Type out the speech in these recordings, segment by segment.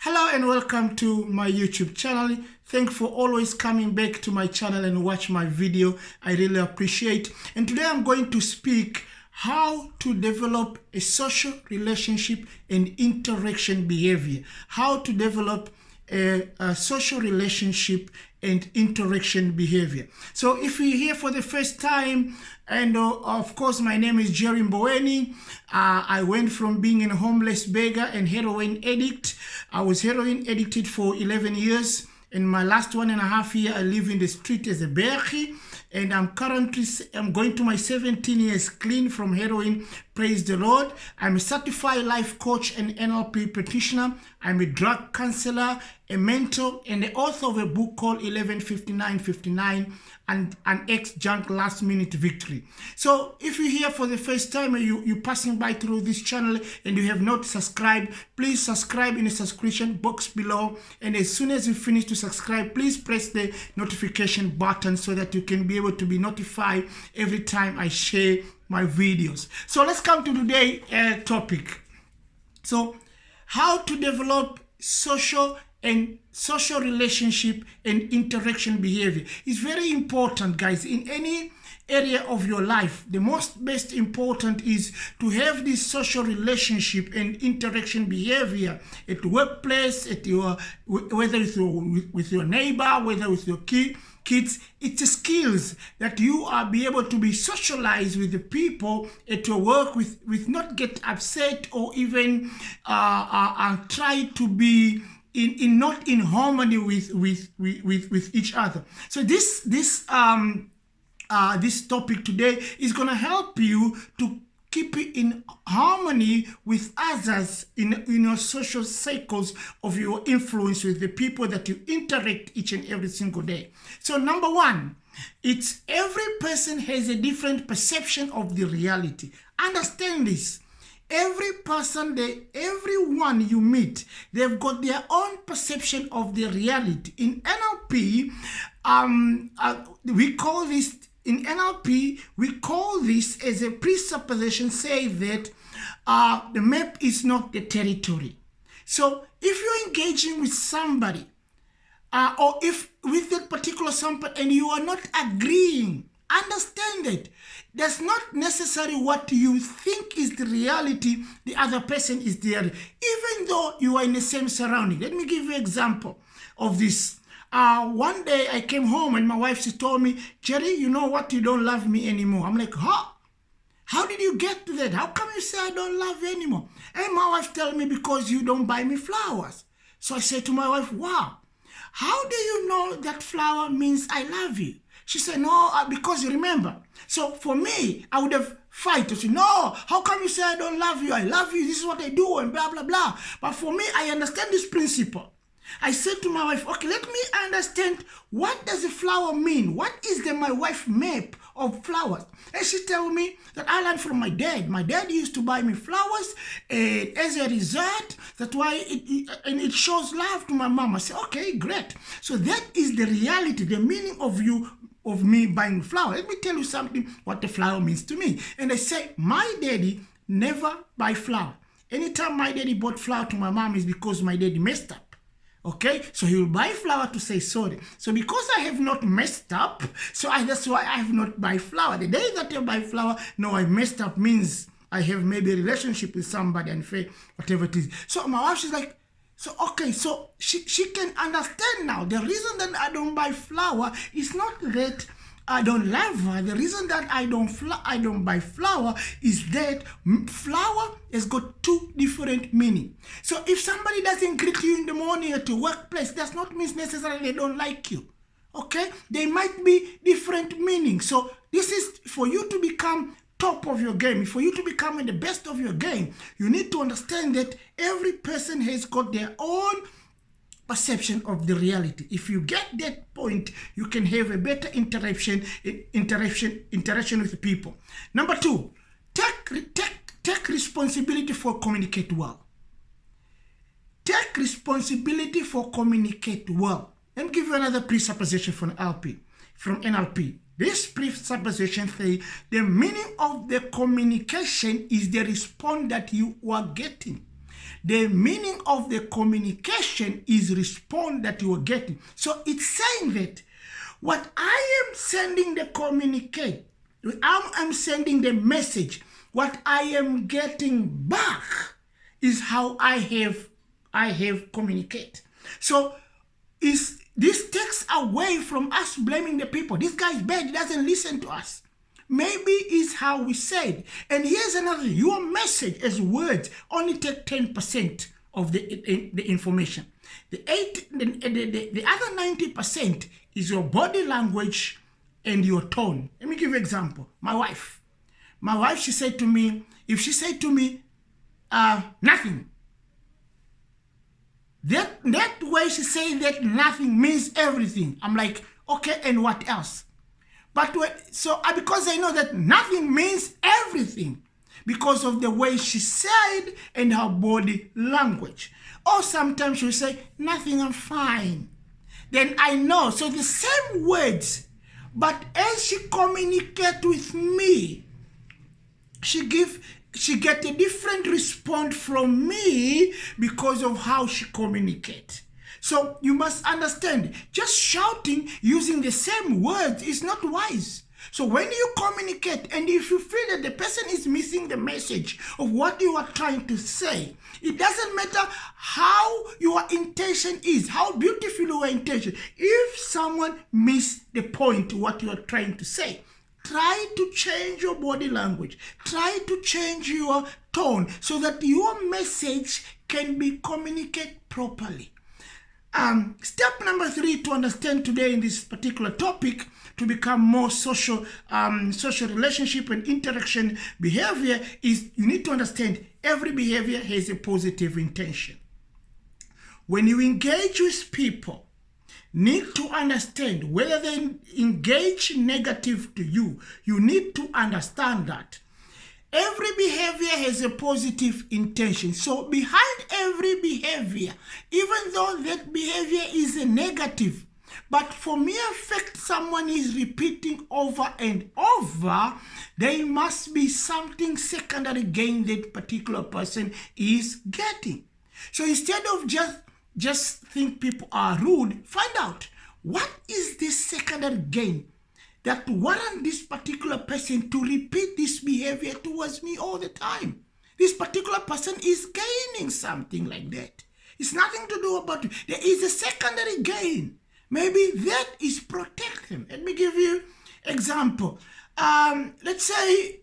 Hello and welcome to my YouTube channel. Thanks for always coming back to my channel and watch my video. I really appreciate. And today I'm going to speak how to develop a social relationship and interaction behavior. How to develop a social relationship and interaction behavior. So if you're here for the first time, and of course my name is Jerry Mboweni. I went from being a homeless beggar and heroin addict. I was heroin addicted for 11 years. In my last 1.5 years, I live in the street as a berry. And I'm going to my 17 years clean from heroin. Praise the Lord. I'm a certified life coach and NLP practitioner. I'm a drug counselor, a mentor, and the author of a book called 11:59:59 and an ex-junk last-minute victory. So if you're here for the first time and you're passing by through this channel and you have not subscribed, please subscribe in the subscription box below. And as soon as you finish to subscribe, please press the notification button so that you can be able to be notified every time I share my videos. So let's come to today's topic. So how to develop social relationship and interaction behavior is very important, guys. In any area of your life, the best important is to have this social relationship and interaction behavior at the workplace, at your whether it's with your neighbor, whether with your kids. It's a skills that you are be able to be socialized with the people at your work with not get upset or even try to be not in harmony with each other. So this topic today is going to help you to keep it in harmony with others in your social cycles of your influence with the people that you interact each and every single day. So number one, it's every person has a different perception of the reality. Understand this. Every person, everyone you meet, they've got their own perception of the reality. In NLP, we call this as a presupposition, say that the map is not the territory. So if you're engaging with somebody, or if with that particular somebody and you are not agreeing, understand that that's not necessarily what you think is the reality. The other person is there, even though you are in the same surrounding. Let me give you an example of this. One day I came home and my wife, she told me, Jerry, you know what? You don't love me anymore. I'm like, huh? How did you get to that? How come you say I don't love you anymore? And my wife told me, because you don't buy me flowers. So I said to my wife, wow, how do you know that flower means I love you? She said, no, because you remember. So for me, I would have fight to say, no, how come you say I don't love you? I love you. This is what I do and blah, blah, blah. But for me, I understand this principle. I said to my wife, okay, let me understand, what does a flower mean? What is my wife's map of flowers? And she told me that I learned from my dad. My dad used to buy me flowers, and as a result, that's why it shows love to my mom. I said, okay, great. So that is the reality, the meaning of me buying flowers. Let me tell you something, what the flower means to me. And I say, my daddy never buy flower. Anytime my daddy bought flower to my mom is because my daddy messed up. Okay, so he will buy flower to say sorry. So because I have not messed up, so that's why I have not buy flower. The day that I buy flower, no, I messed up means I have maybe a relationship with somebody and whatever it is. So my wife, she's like, so okay, so she can understand now. The reason that I don't buy flower is not that I don't love her. The reason that I don't buy flower is that flower has got two different meanings. So if somebody doesn't greet you in the morning at your workplace, does not mean necessarily they don't like you. Okay? They might be different meanings. So this is for you to become top of your game. For you to become the best of your game, you need to understand that every person has got their own perception of the reality. If you get that point, you can have a better interaction with people. Number two, take responsibility for communicate well. Take responsibility for communicate well. Let me give you another presupposition from NLP. This presupposition says the meaning of the communication is the response that you are getting. The meaning of the communication intention is response that you are getting. So it's saying that what I am sending the communicate, I'm sending the message, what I am getting back is how I have communicate. So this takes away from us blaming the people. This guy is bad, he doesn't listen to us. Maybe it's how we said. And here's another thing. Your message as words only take 10% of the information. The other 90% is your body language and your tone. Let me give you an example. My wife, she said to me, if she said to me, nothing, that way she saying that nothing means everything. I'm like, okay, and what else? But because I know that nothing means everything because of the way she said and her body language. Or sometimes she'll say, nothing, I'm fine. Then I know. So the same words, but as she communicates with me, she get a different response from me because of how she communicates. So you must understand, just shouting using the same words is not wise. So when you communicate, and if you feel that the person is missing the message of what you are trying to say, it doesn't matter how your intention is, how beautiful your intention. If someone misses the point of what you are trying to say, try to change your body language. Try to change your tone so that your message can be communicated properly. Step number 3 to understand today in this particular topic, to become more social relationship and interaction behavior, is you need to understand every behavior has a positive intention. When you engage with people, need to understand whether they engage negative to you. You need to understand that every behavior has a positive intention. So behind every behavior, even though that behavior is a negative, but for mere fact someone is repeating over and over, there must be something secondary gain that particular person is getting. So instead of just think people are rude, find out what is this secondary gain that warrant this particular person to repeat this behavior towards me all the time. This particular person is gaining something like that. It's nothing to do about it. There is a secondary gain. Maybe that is protect them. Let me give you example. Let's say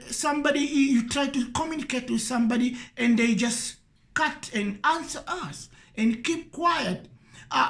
somebody, you try to communicate with somebody and they just cut and answer us and keep quiet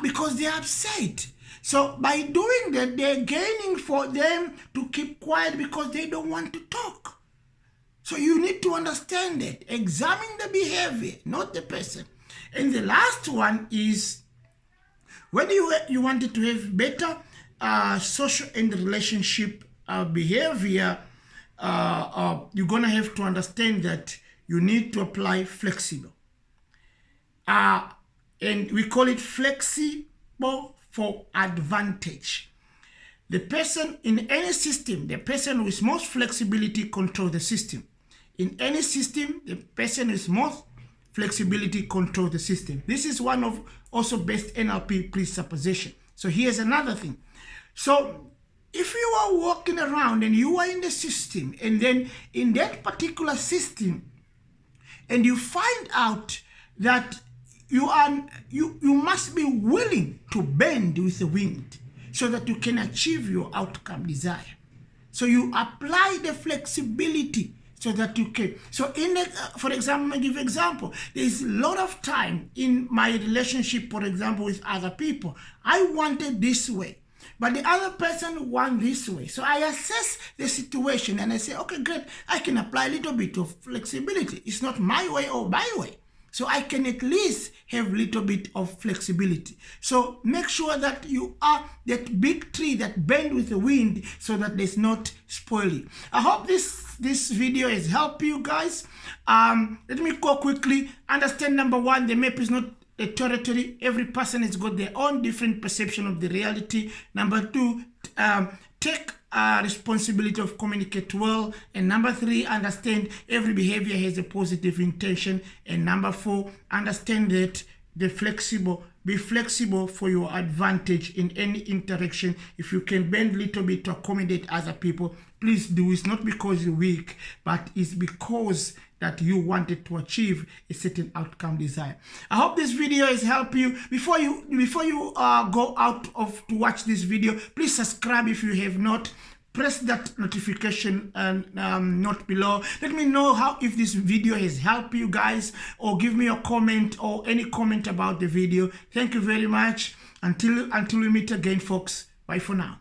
because they are upset. So by doing that, they're gaining for them to keep quiet because they don't want to talk. So you need to understand that. Examine the behavior, not the person. And the last one is when you wanted to have better social and relationship behavior, you're going to have to understand that you need to apply flexible. And we call it flexible for advantage. The person in any system, the person with most flexibility control the system. In any system, the person with most flexibility control the system. This is one of also best NLP presupposition. So here's another thing. So if you are walking around and you are in the system, and then in that particular system, and you find out that you must be willing to bend with the wind so that you can achieve your outcome desire. So you apply the flexibility so that you can. So for example, I give you example. There's a lot of time in my relationship, for example, with other people. I wanted this way, but the other person wants this way. So I assess the situation and I say, okay, great. I can apply a little bit of flexibility. It's not my way or my way. So I can at least have a little bit of flexibility. So make sure that you are that big tree that bend with the wind so that there's not spoiling. I hope this video has helped you guys. Let me go quickly. Understand number 1, the map is not a territory. Every person has got their own different perception of the reality. Number 2, take responsibility of communicate well. And number 3, understand every behavior has a positive intention. And number 4, understand that be flexible for your advantage in any interaction. If you can bend a little bit to accommodate other people, please do. It's not because you're weak, but it's because that you wanted to achieve a certain outcome desire. I hope this video has helped you. Before you go out to watch this video, please subscribe if you have not. Press that notification note below. Let me know if this video has helped you guys, or give me a comment or any comment about the video. Thank you very much. Until we meet again, folks. Bye for now.